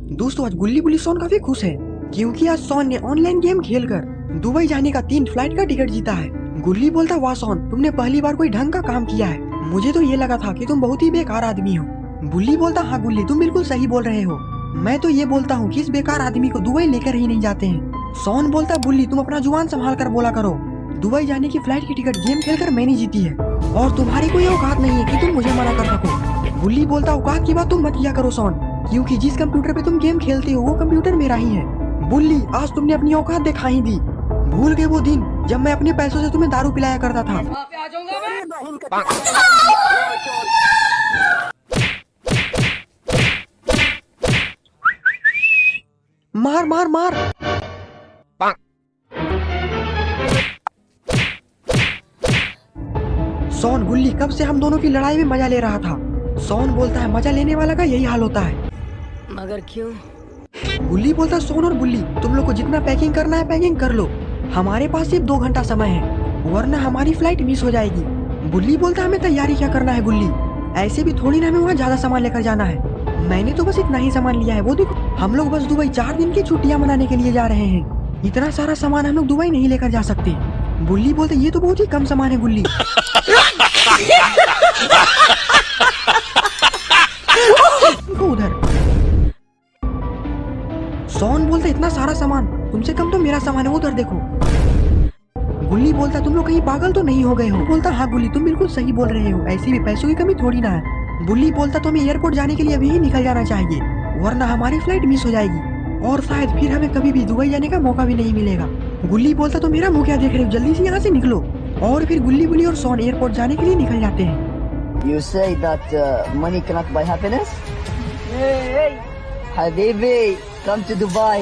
दोस्तों आज गुल्ली बुल्ली सोन काफी खुश है क्योंकि आज सोन ने ऑनलाइन गेम खेलकर दुबई जाने का 3 फ्लाइट का टिकट जीता है। गुल्ली बोलता वाह सोन, तुमने पहली बार कोई ढंग का काम किया है। मुझे तो ये लगा था कि तुम बहुत ही बेकार आदमी हो। बुल्ली बोलता हाँ गुल्ली, तुम बिल्कुल सही बोल रहे हो। मैं तो ये बोलता हूँ कि इस बेकार आदमी को दुबई लेकर ही नहीं जाते हैं। सोन बोलता बुल्ली तुम अपना जुबान संभाल कर बोला करो। दुबई जाने की फ्लाइट की टिकट गेम खेलकर मैंने जीती है और तुम्हारी कोई औकात नहीं है कि तुम मुझे मना कर सको। बुल्ली बोलता औकात की बात तुम मत किया करो सोन, क्योंकि जिस कंप्यूटर पे तुम गेम खेलते हो वो कंप्यूटर मेरा ही है। बुल्ली आज तुमने अपनी औकात दिखा ही दी। भूल गए वो दिन जब मैं अपने पैसों से तुम्हें दारू पिलाया करता था। मार मार मार। सोन गुल्ली कब से हम दोनों की लड़ाई में मजा ले रहा था। सोन बोलता है मजा लेने वाला का यही हाल होता है। मगर क्यों? गुल्ली बोलता सोन और बुल्ली तुम लोग को जितना पैकिंग करना है पैकिंग कर लो, हमारे पास सिर्फ 2 घंटा समय है वरना हमारी फ्लाइट मिस हो जाएगी। बुल्ली बोलता हमें तैयारी क्या करना है गुल्ली, ऐसे भी थोड़ी ना हमें वहाँ ज्यादा सामान लेकर जाना है। मैंने तो बस इतना ही सामान लिया है, वो देखो हम लोग बस दुबई 4 दिन की छुट्टियाँ मनाने के लिए जा रहे हैं। इतना सारा सामान हम लोग दुबई नहीं लेकर जा सकते। बुल्ली बोलते ये तो बहुत ही कम सामान है गुल्ली। उधर सोन बोलता इतना सारा सामान, तुमसे कम तो मेरा सामान है, वो उधर देखो। गुल्ली बोलता तुम लोग कहीं पागल तो नहीं हो गए हो। बोलता हाँ गुल्ली तुम बिल्कुल सही बोल रहे हो, ऐसी भी पैसों की कमी थोड़ी ना है। बुल्ली बोलता तुम्हें एयरपोर्ट जाने के लिए अभी ही निकल जाना चाहिए वरना हमारी फ्लाइट मिस हो जाएगी और शायद फिर हमें कभी भी दुबई जाने का मौका भी नहीं मिलेगा। गुल्ली बोलता तो मेरा मुंह क्या देख रहे हो, जल्दी से यहाँ से निकलो। और फिर गुल्ली बुल्ली और सोन एयरपोर्ट जाने के लिए निकल जाते हैं। You say that money cannot buy happiness? Hey, Habibi, come to Dubai.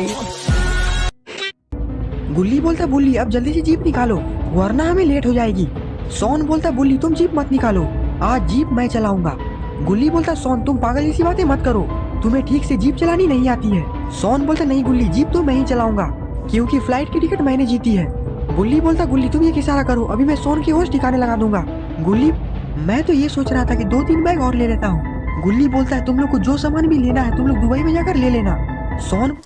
गुल्ली बोलता बुल्ली अब जल्दी से जीप निकालो वरना हमें लेट हो जाएगी। सोन बोलता बुल्ली तुम जीप मत निकालो, आज जीप मैं चलाऊंगा। गुल्ली बोलता सोन तुम पागल जैसी बातें मत करो, तुम्हें ठीक से जीप चलानी नहीं आती है। सोन बोलता नहीं गुल्ली जीप तो मैं ही चलाऊंगा क्योंकि फ्लाइट की टिकट मैंने जीती है। बुल्ली बोलता गुल्ली तुम ये इशारा करो, अभी मैं सोन की होश ठिकाने लगा दूंगा। गुल्ली मैं तो ये सोच रहा था कि 2-3 बैग और ले लेता हूँ। गुल्ली बोलता है तुम लोग को जो सामान भी लेना है तुम लोग दुबई में जाकर ले लेना। सोन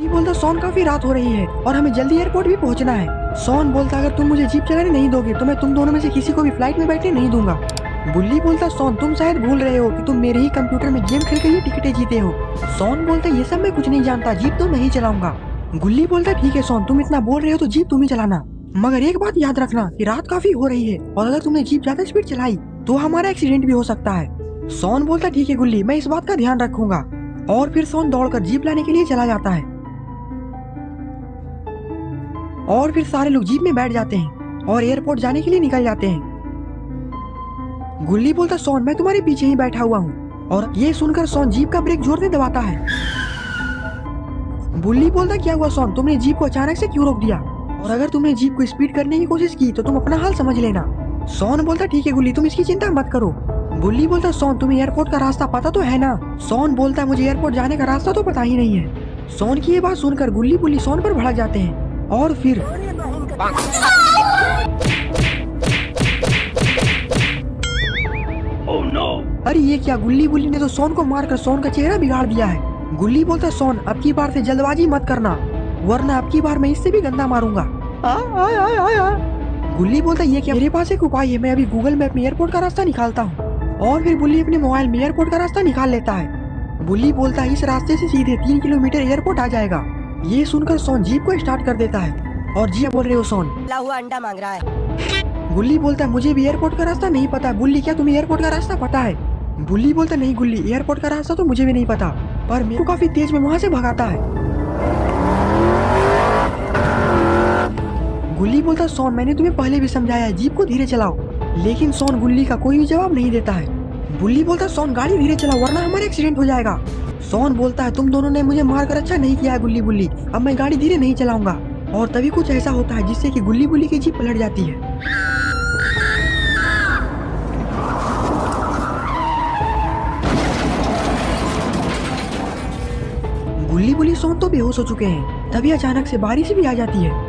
बोलता सोन काफी रात हो रही है और हमें जल्दी एयरपोर्ट भी पहुंचना है। सोन बोलता अगर तुम मुझे जीप चलाने नहीं दोगे तो मैं तुम दोनों में से किसी को भी फ्लाइट में बैठने नहीं दूंगा। बुल्ली बोलता सोन तुम शायद भूल रहे हो कि तुम मेरे ही कंप्यूटर में गेम खेल कर ये टिकटें जीते हो। सोन बोलता ये सब मैं कुछ नहीं जानता, जीप तो मैं ही चलाऊंगा। गुल्ली बोलता ठीक है सोन तुम इतना बोल रहे हो तो जीप तुम ही चलाना, मगर एक बात याद रखना कि रात काफी हो रही है और अगर तुमने जीप ज्यादा स्पीड चलाई तो हमारा एक्सीडेंट भी हो सकता है। सोन बोलता ठीक है गुल्ली मैं इस बात का ध्यान रखूंगा। और फिर सोन दौड़कर जीप लाने के लिए चला जाता है और फिर सारे लोग जीप में बैठ जाते हैं और एयरपोर्ट जाने के लिए निकल जाते हैं। गुल्ली बोलता सोन मैं तुम्हारे पीछे ही बैठा हुआ हूँ और ये सुनकर सोन जीप का ब्रेक जोर से दबाता है। बुल्ली बोलता क्या हुआ सोन, तुमने जीप को अचानक से क्यों रोक दिया और अगर तुमने जीप को स्पीड करने की कोशिश की तो तुम अपना हाल समझ लेना। सोन बोलता ठीक है गुल्ली तुम इसकी चिंता मत करो। बुल्ली बोलता सोन तुम्हें एयरपोर्ट का रास्ता पता तो है ना। सोन बोलता मुझे एयरपोर्ट जाने का रास्ता तो पता ही नहीं है। सोन की ये बात सुनकर गुल्ली बुल्ली सोन पर भड़क जाते हैं और फिर Oh no! अरे ये क्या, गुल्ली बुल्ली ने तो सोन को मारकर सोन का चेहरा बिगाड़ दिया है। गुल्ली बोलता सोन अब की बार से जल्दबाजी मत करना वरना अब की बार मैं इससे भी गंदा मारूंगा। गुल्ली बोलता ये क्या, मेरे पास एक उपाय है, मैं अभी गूगल मैप में एयरपोर्ट का रास्ता निकालता हूँ। और फिर बुल्ली अपने मोबाइल में एयरपोर्ट का रास्ता निकाल लेता है। बुल्ली बोलता है इस रास्ते से सीधे 3 किलोमीटर एयरपोर्ट आ जाएगा। ये सुनकर सोन जीप को स्टार्ट कर देता है और जी बोल रहे हो सोन? हुआ अंडा मांग रहा है। गुल्ली बोलता है मुझे भी एयरपोर्ट का रास्ता नहीं पता। बुल्ली क्या तुम्हें एयरपोर्ट का रास्ता पता है? बुल्ली बोलता नहीं गुल्ली एयरपोर्ट का रास्ता तो मुझे भी नहीं पता पर मेरे को काफी तेज में वहाँ से भगाता है। गुल्ली बोलता सोन मैंने तुम्हें पहले भी समझाया है जीप को धीरे चलाओ, लेकिन सोन गुल्ली का कोई भी जवाब नहीं देता है। बुल्ली बोलता सोन गाड़ी धीरे चलाओ वरना हमारा एक्सीडेंट हो जाएगा। सोन बोलता है तुम दोनों ने मुझे मारकर अच्छा नहीं किया है गुल्ली बुल्ली, अब मैं गाड़ी धीरे नहीं चलाऊंगा। और तभी कुछ ऐसा होता है जिससे कि गुल्ली बुल्ली की जीप पलट जाती है। गुल्ली बुल्ली सोन तो बेहोश हो चुके हैं, तभी अचानक से बारिश भी आ जाती है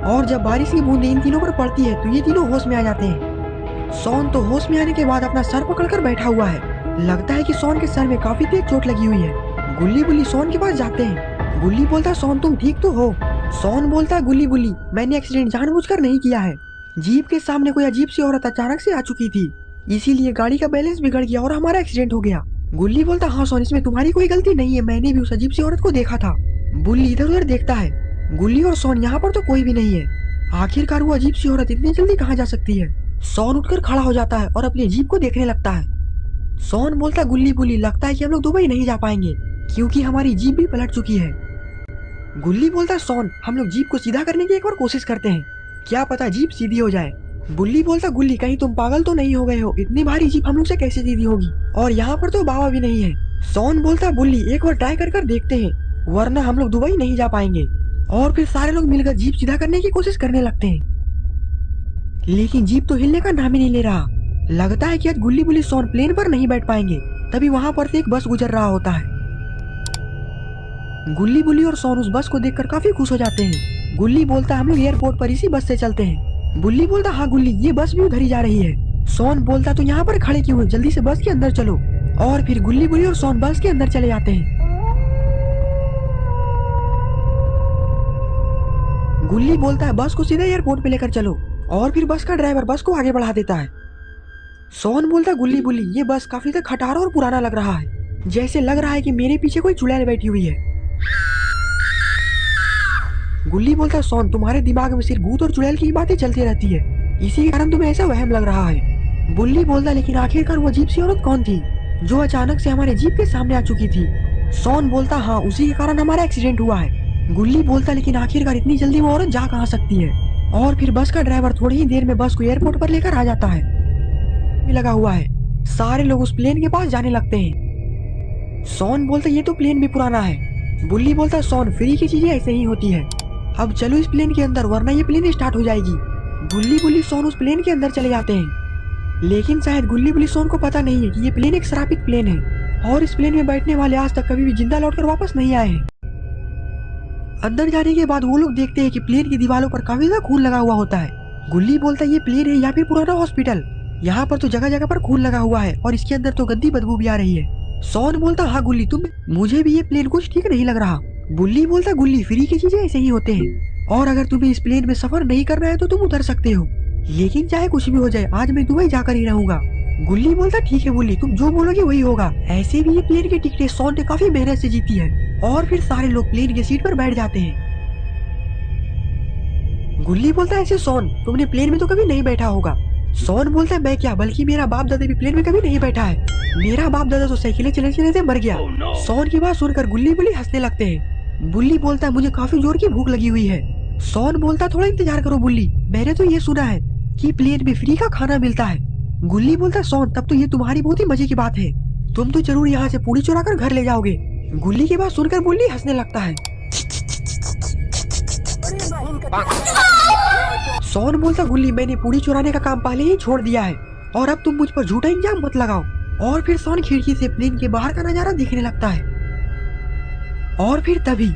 और जब बारिश की बूंदें इन तीनों पर पड़ती है तो ये तीनों होश में आ जाते हैं। सोन तो होश में आने के बाद अपना सर पकड़कर बैठा हुआ है। लगता है कि सोन के सर में काफी तेज चोट लगी हुई है। गुल्ली बुल्ली सोन के पास जाते हैं। गुल्ली बोलता है सोन तुम ठीक तो हो? सोन बोलता है गुल्ली बुल्ली मैंने एक्सीडेंट जानबूझकर नहीं किया है। जीप के सामने कोई अजीब सी औरत अचानक से आ चुकी थी, इसीलिए गाड़ी का बैलेंस बिगड़ गया और हमारा एक्सीडेंट हो गया। गुल्ली बोलता हाँ सोन इसमें तुम्हारी कोई गलती नहीं है, मैंने भी उस अजीब सी औरत को देखा था। बुल्ली इधर उधर देखता है। गुल्ली और सोन यहाँ पर तो कोई भी नहीं है। आखिरकार वो अजीब सी औरत इतनी जल्दी कहाँ जा सकती है? सोन उठकर खड़ा हो जाता है और अपनी जीप को देखने लगता है। सोन बोलता गुल्ली बुल्ली लगता है कि हम लोग दुबई नहीं जा पाएंगे क्योंकि हमारी जीप भी पलट चुकी है। गुल्ली बोलता सोन हम लोग जीप को सीधा करने की एक बार कोशिश करते हैं, क्या पता जीप सीधी हो जाए। बुल्ली बोलता गुल्ली कहीं तुम पागल तो नहीं हो गए हो, इतनी भारी जीप हम लोग से कैसे सीधी होगी, और यहाँ पर तो बाबा भी नहीं है। सोन बोलता बुल्ली एक बार ट्राई कर देखते हैं वरना हम लोग दुबई नहीं जा पाएंगे। और फिर सारे लोग मिलकर जीप सीधा करने की कोशिश करने लगते हैं, लेकिन जीप तो हिलने का नाम ही नहीं ले रहा। लगता है कि आज गुल्ली बुल्ली सोन प्लेन पर नहीं बैठ पाएंगे। तभी वहाँ पर से एक बस गुजर रहा होता है। गुल्ली बुल्ली और सोन उस बस को देखकर काफी खुश हो जाते हैं। गुल्ली बोलता हम लोग एयरपोर्ट पर इसी बस से चलते हैं। बुल्ली बोलता हाँ गुल्ली ये बस भी उधर ही जा रही है। सोन बोलता तो यहाँ पर खड़े क्यों हो, जल्दी से बस के अंदर चलो। और फिर गुल्ली बुल्ली और सोन बस के अंदर चले जाते हैं। गुल्ली बोलता है बस को सीधे एयरपोर्ट पे लेकर चलो, और फिर बस का ड्राइवर बस को आगे बढ़ा देता है। सोन बोलता गुल्ली बुल्ली ये बस काफी तक खटारा और पुराना लग रहा है, जैसे लग रहा है कि मेरे पीछे कोई चुड़ैल बैठी हुई है। गुल्ली बोलता सोन तुम्हारे दिमाग में सिर्फ भूत और चुड़ैल की बातें चलती रहती है, इसी के कारण तुम्हें ऐसा वहम लग रहा है। बुल्ली बोलता लेकिन आखिरकार वो अजीब सी औरत कौन थी जो अचानक से हमारे जीप के सामने आ चुकी थी? सोन बोलता हाँ उसी के कारण हमारा एक्सीडेंट हुआ है। गुल्ली बोलता लेकिन आखिरकार इतनी जल्दी वो औरत जा कहाँ सकती है? और फिर बस का ड्राइवर थोड़ी ही देर में बस को एयरपोर्ट पर लेकर आ जाता है। लगा हुआ है, सारे लोग उस प्लेन के पास जाने लगते हैं। सोन बोलता ये तो प्लेन भी पुराना है। बुल्ली बोलता सोन फ्री की चीजें ऐसे ही होती है, अब चलो इस प्लेन के अंदर वरना ये प्लेन स्टार्ट हो जाएगी। गुल्ली बुल्ली सोन उस प्लेन के अंदर चले जाते हैं, लेकिन शायद गुल्ली बुल्ली सोन को पता नहीं है कि ये प्लेन एक श्रापित प्लेन है और इस प्लेन में बैठने वाले आज तक कभी भी जिंदा लौटकर वापस नहीं आए हैं। अंदर जाने के बाद वो लोग देखते हैं कि प्लेन की दीवारों पर काफी ज्यादा खून लगा हुआ होता है। गुल्ली बोलता है ये प्लेन है या फिर पुराना हॉस्पिटल, यहाँ पर तो जगह जगह पर खून लगा हुआ है और इसके अंदर तो गंदी बदबू भी आ रही है। सोन बोलता हाँ गुल्ली तुम मुझे भी ये प्लेन कुछ ठीक नहीं लग रहा। बुल्ली बोलता गुल्ली फ्री की चीजें ऐसे ही होते हैं और अगर तुम्हें इस प्लेन में सफर नहीं करना है तो तुम उतर सकते हो, लेकिन चाहे कुछ भी हो जाए आज मैं दुबई जाकर ही रहूंगा। गुल्ली बोलता ठीक है बुल्ली तुम जो बोलोगे वही होगा। ऐसे भी ये प्लेन की टिकटें सोन ने काफी मेहनत से जीती है। और फिर सारे लोग प्लेन की सीट पर बैठ जाते हैं। गुल्ली बोलता है ऐसे सोन तुमने प्लेन में तो कभी नहीं बैठा होगा। सोन बोलता है मैं क्या बल्कि मेरा बाप दादा भी प्लेन में कभी नहीं बैठा है, मेरा बाप दादा तो साइकिलें चले चले से मर गया। सोन की बात सुनकर गुल्ली बुल्ली हंसने लगते हैं। बुल्ली बोलता है मुझे काफी जोर की भूख लगी हुई है। सोन बोलता थोड़ा इंतजार करो बुल्ली, मैंने तो ये सुना है कि प्लेन में फ्री का खाना मिलता है। गुल्ली बोलता सोन तब तो ये तुम्हारी बहुत ही मजे की बात है, तुम तो जरूर यहाँ से पूरी चुरा कर घर ले जाओगे। गुल्ली की बात सुनकर बुल्ली हंसने लगता है। सोन बोलता गुल्ली मैंने पूरी चुराने का काम पहले ही छोड़ दिया है और अब तुम मुझ पर झूठा इल्जाम मत लगाओ। और फिर सोन खिड़की से प्लेन के बाहर का नजारा देखने लगता है। और फिर तभी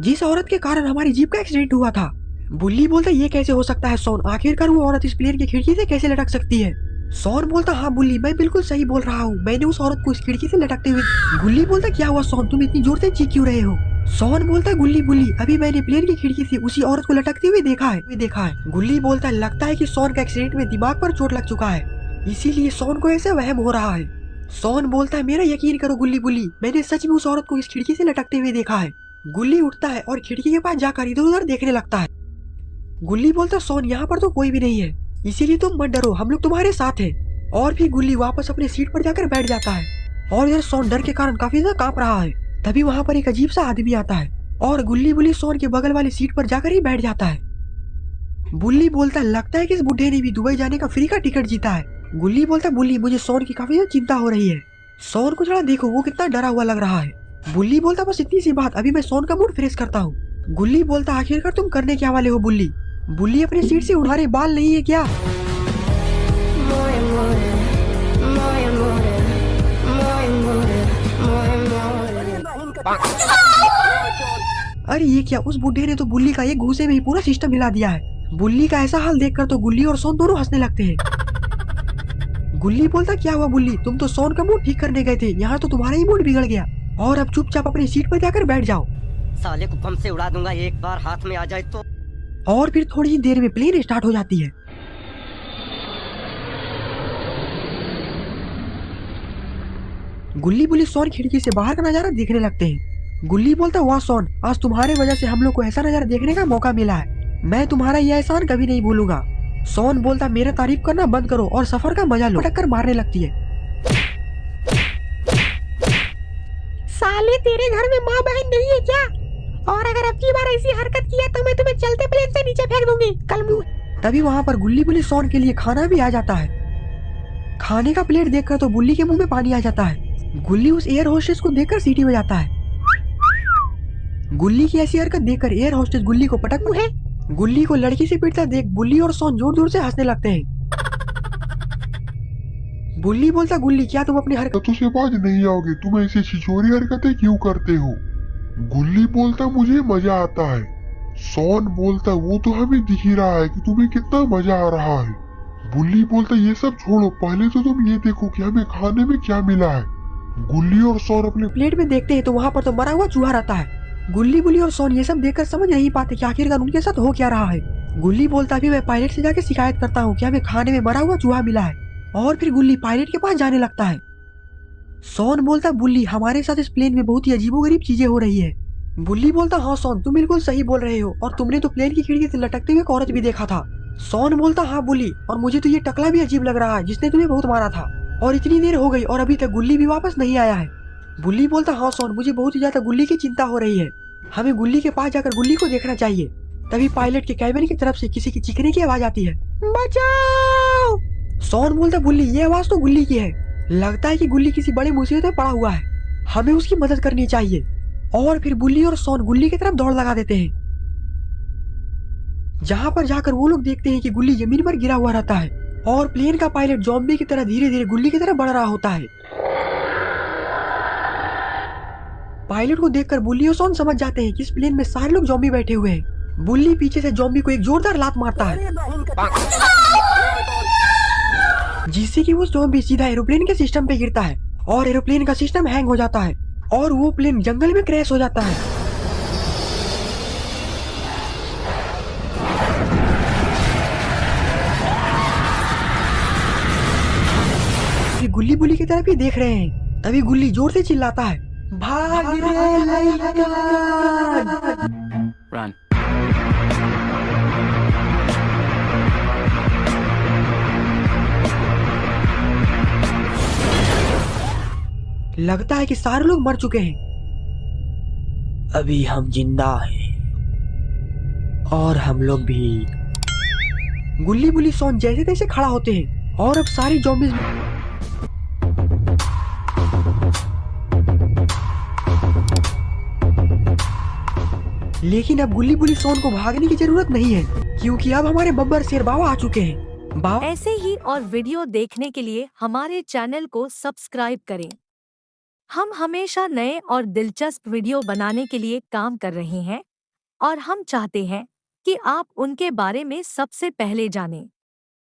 जिस औरत के कारण हमारी जीप का एक्सीडेंट हुआ था। बुल्ली बोलता ये कैसे हो सकता है सोन, आखिरकार वो औरत इस प्लेन की खिड़की से कैसे लटक सकती है? सोन बोलता हाँ बुल्ली मैं बिल्कुल सही बोल रहा हूँ, मैंने उस औरत को इस खिड़की से लटकते हुए। गुल्ली बोलता क्या हुआ सोन तुम इतनी जोर से चीख क्यों रहे हो? सोन बोलता गुल्ली बुल्ली अभी मैंने प्लेन की खिड़की से उसी औरत को लटकते हुए देखा है। गुल्ली बोलता लगता है कि सोन का एक्सीडेंट में दिमाग पर चोट लग चुका है, इसीलिए सोन को ऐसे वहम हो रहा है। सोन बोलता है मेरा यकीन करो गुल्ली बुल्ली मैंने सच में उस औरत को इस खिड़की से लटकते हुए देखा है। गुल्ली उठता है और खिड़की के पास जाकर इधर उधर देखने लगता है। गुल्ली बोलता सोन यहाँ पर तो कोई भी नहीं है, इसीलिए तुम मत डरो हम लोग तुम्हारे साथ हैं। और फिर गुल्ली वापस अपनी सीट पर जाकर बैठ जाता है और इधर सोन डर के कारण काफी ज्यादा कांप रहा है। तभी वहाँ पर एक अजीब सा आदमी आता है और गुल्ली बुल्ली सोन के बगल वाली सीट पर जाकर ही बैठ जाता है। बुल्ली बोलता लगता है कि इस बुढ़े ने भी दुबई जाने का फ्री का टिकट जीता है। गुल्ली बोलता बुल्ली मुझे सोन की काफी ज्यादा चिंता हो रही है, सोन को थोड़ा देखो वो कितना डरा हुआ लग रहा है। बुल्ली बोलता बस इतनी सी बात, अभी मैं सोन का मूड फ्रेश करता हूँ। गुल्ली बोलता आखिरकार तुम करने क्या वाले हो बुल्ली? बुल्ली अपनी सीट से उठा रहे बाल नहीं है क्या? अरे ये क्या, उस बुढ़े ने तो बुल्ली का एक घूसे में ही पूरा सिस्टम हिला दिया है। बुल्ली का ऐसा हाल देखकर तो गुल्ली और सोन दोनों हंसने लगते हैं। गुल्ली बोलता क्या हुआ बुल्ली, तुम तो सोन का मूड ठीक करने गए थे, यहाँ तो तुम्हारा ही मूड बिगड़ गया। और अब चुपचाप अपनी सीट पर जाकर बैठ जाओ। साले को बम से उड़ा दूंगा एक बार हाथ में आ जाए तो। और फिर थोड़ी ही देर में प्लेन स्टार्ट हो जाती है। गुल्ली बुल्ली सोन खिड़की से बाहर का नजारा देखने लगते हैं। गुल्ली बोलता वाह सोन, आज तुम्हारे वजह से हम लोग को ऐसा नजारा देखने का मौका मिला है, मैं तुम्हारा यह एहसान कभी नहीं भूलूंगा। सोन बोलता मेरा तारीफ करना बंद करो और सफर का मजा लो। पटक कर मारने लगती है। साले तेरे घर में माँ बहन नहीं है क्या? और अगर अब की बार ऐसी हरकत किया तो मैं तुम्हें चलते प्लेन से नीचे फेंक दूंगी कल मुँह। तभी वहाँ पर गुल्ली बुल्ली सोन के लिए खाना भी आ जाता है। खाने का प्लेट देखकर तो बुल्ली के मुंह में पानी आ जाता है। गुल्ली उस एयर होस्टेस को देखकर सीटी बजाता है। गुल्ली की ऐसी हरकत देखकर एयर होस्टेस गुल्ली को पटक है। गुल्ली को लड़की से पीटता देख बुल्ली और सोन जोर जोर से हंसने लगते हैं। बुल्ली बोलता गुल्ली क्या तुम अपनी हरकतों से बाज नहीं आओगे, तुम ऐसी छिछोरी हरकतें क्यों करते हो? गुल्ली बोलता मुझे मजा आता है। सोन बोलता वो तो हमें दिख ही रहा है कि तुम्हें कितना मजा आ रहा है। बुल्ली बोलता ये सब छोड़ो, पहले तो तुम ये देखो कि हमें खाने में क्या मिला है। गुल्ली और सोन अपने प्लेट में देखते हैं तो वहाँ पर तो मरा हुआ चूहा रहता है। गुल्ली बुल्ली और सोन ये सब देखकर समझ नहीं पाते कि आखिरकार उनके साथ हो क्या रहा है। गुल्ली बोलता अभी मैं पायलट से जाके शिकायत करता हूँ कि हमें खाने में मरा हुआ चूहा मिला है। और फिर गुल्ली पायलट के पास जाने लगता है। सोन बोलता बुल्ली हमारे साथ इस प्लेन में बहुत ही अजीबोगरीब चीजें हो रही है। बुल्ली बोलता हाँ सोन तुम बिल्कुल सही बोल रहे हो, और तुमने तो प्लेन की खिड़की से लटकते हुए एक औरत भी देखा था। सोन बोलता हाँ बुल्ली, और मुझे तो ये टकला भी अजीब लग रहा है जिसने तुम्हें बहुत मारा था, और इतनी देर हो गई और अभी तक गुल्ली भी वापस नहीं आया है। बुल्ली बोलता हाँ सोन मुझे बहुत ही ज्यादा गुल्ली की चिंता हो रही है, हमें गुल्ली के पास जाकर गुल्ली को देखना चाहिए। तभी पायलट के कैबिन की तरफ से किसी की चीखने की आवाज आती है, बचाओ। सोन बोलता बुल्ली ये आवाज तो गुल्ली की है, लगता है कि गुल्ली किसी बड़ी मुसीबत में पड़ा हुआ है, हमें उसकी मदद करनी चाहिए। और फिर बुल्ली और सोन गुल्ली की तरफ दौड़ लगा देते हैं। जहाँ पर जाकर वो लोग देखते हैं कि गुल्ली जमीन पर गिरा हुआ रहता है और प्लेन का पायलट ज़ॉम्बी की तरह धीरे धीरे गुल्ली की तरफ बढ़ रहा होता है। पायलट को देखकर बुल्ली और सोन समझ जाते हैं कि इस प्लेन में सारे लोग ज़ॉम्बी बैठे हुए हैं। बुल्ली पीछे से ज़ॉम्बी को एक जोरदार लात मारता है, जिससे कि वो ज़ॉम्बी सीधा एरोप्लेन के सिस्टम पे गिरता है और एरोप्लेन का सिस्टम हैंग हो जाता है और वो प्लेन जंगल में क्रैश हो जाता है। गुल्ली बुल्ली की तरफ ही देख रहे हैं। तभी गुल्ली जोर से चिल्लाता है, भाग रे लाइकन। Run. लगता है कि सारे लोग मर चुके हैं, अभी हम जिंदा हैं और हम लोग भी। गुल्ली बुल्ली सोन जैसे तैसे खड़ा होते हैं और अब सारी ज़ॉम्बीज़ लेकिन अब गुल्ली बुल्ली सोन को भागने की जरूरत नहीं है, क्योंकि अब हमारे बब्बर शेर बाबा आ चुके हैं। बाबा ऐसे ही और वीडियो देखने के लिए हमारे चैनल को सब्सक्राइब करें। हम हमेशा नए और दिलचस्प वीडियो बनाने के लिए काम कर रहे हैं और हम चाहते हैं कि आप उनके बारे में सबसे पहले जानें।